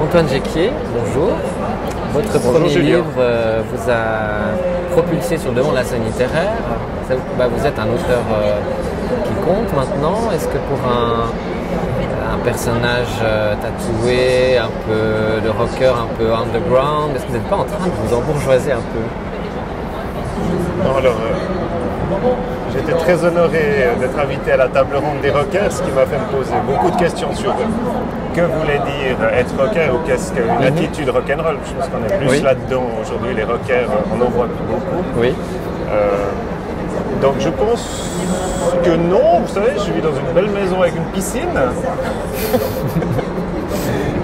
Antoine Jecquier, bonjour. Votre premier livre vous a propulsé sur le devant de la scène littéraire. Vous êtes un auteur qui compte maintenant. Est-ce que pour un personnage tatoué, un peu de rocker, un peu underground, est-ce que vous n'êtes pas en train de vous embourgeoiser un peu? Non, alors, j'étais très honoré d'être invité à la table ronde des rockers, ce qui m'a fait me poser beaucoup de questions sur que voulait dire être rocker ou qu'est-ce qu'une attitude rock'n'roll. Je pense qu'on est plus là-dedans aujourd'hui. Les rockers, on en voit beaucoup. Oui. Donc je pense que non, vous savez, je vis dans une belle maison avec une piscine.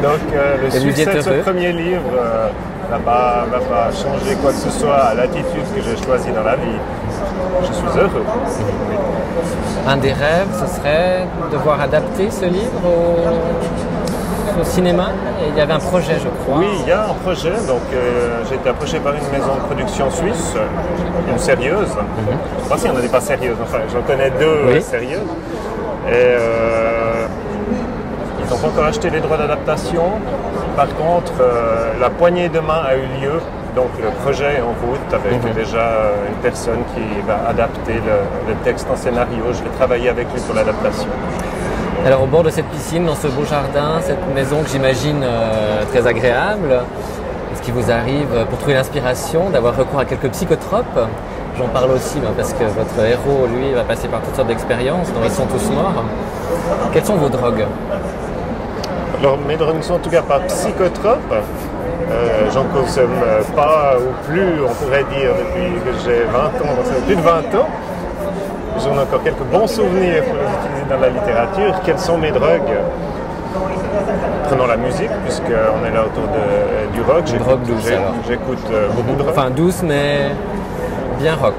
Donc le succès de ce premier livre va pas changer quoi que ce soit à l'attitude que j'ai choisie dans la vie. Je suis heureux. Un des rêves, ce serait de voir adapter ce livre au cinéma. Et il y avait un projet, je crois. Oui, il y a un projet. Donc j'ai été approché par une maison de production suisse, une sérieuse. Je ne sais pas s'il y en a des pas sérieuses. Enfin, j'en connais deux sérieuses. Et ils n'ont pas encore acheté les droits d'adaptation. Par contre, la poignée de main a eu lieu. Donc le projet est en route avec déjà une personne qui va adapter le texte en scénario. Je vais travailler avec lui sur l'adaptation. Alors au bord de cette piscine, dans ce beau jardin, cette maison que j'imagine très agréable, est-ce qu'il vous arrive, pour trouver l'inspiration, d'avoir recours à quelques psychotropes? J'en parle aussi parce que votre héros, lui, va passer par toutes sortes d'expériences dont ils sont tous morts. Quelles sont vos drogues? Alors mes drogues ne sont en tout cas pas psychotropes. J'en consomme pas ou plus, on pourrait dire, depuis que j'ai 20 ans, donc ça fait plus de 20 ans. J'en ai encore quelques bons souvenirs pour les utiliser dans la littérature. Quelles sont mes drogues? Prenons la musique, puisqu'on est là autour du rock. J'écoute beaucoup de rock. Enfin douce, mais bien rock.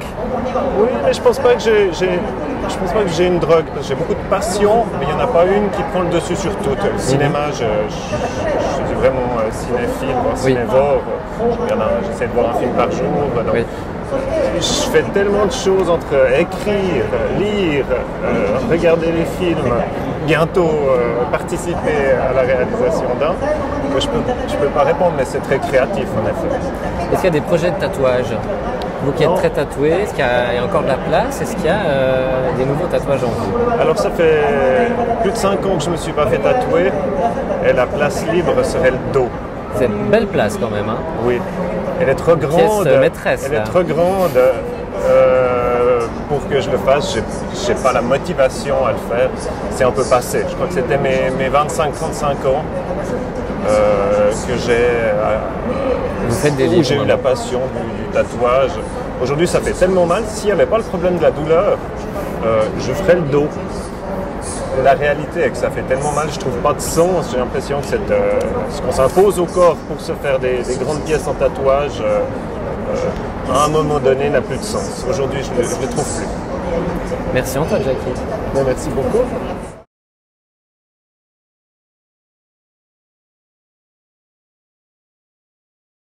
Oui, mais je pense pas que j'ai une drogue, parce que j'ai beaucoup de passion, mais il n'y en a pas une qui prend le dessus sur toute. Le cinéma, je suis vraiment cinéphile, cinévore. J'essaie de voir un film par jour. Donc je fais tellement de choses entre écrire, lire, regarder les films, bientôt participer à la réalisation d'un, que je peux pas répondre, mais c'est très créatif en effet. Est-ce qu'il y a des projets de tatouage? Vous qui êtes très tatoué, est-ce qu'il y a encore de la place? Est-ce qu'il y a des nouveaux tatouages en vue? Alors ça fait plus de 5 ans que je ne me suis pas fait tatouer et la place libre serait le dos. C'est une belle place quand même, hein? Oui. Elle est trop grande. Pièce maîtresse. Elle est trop grande pour que je le fasse. Je n'ai pas la motivation à le faire. C'est un peu passé. Je crois que c'était mes 25-35 ans que j'ai eu la passion du tatouage. Aujourd'hui, ça fait tellement mal. S'il n'y avait pas le problème de la douleur, je ferais le dos. La réalité est que ça fait tellement mal, je trouve pas de sens. J'ai l'impression que ce qu'on s'impose au corps pour se faire des grandes pièces en tatouage, à un moment donné, n'a plus de sens. Aujourd'hui, je ne le trouve plus. Merci Antoine Jecquier. Merci beaucoup.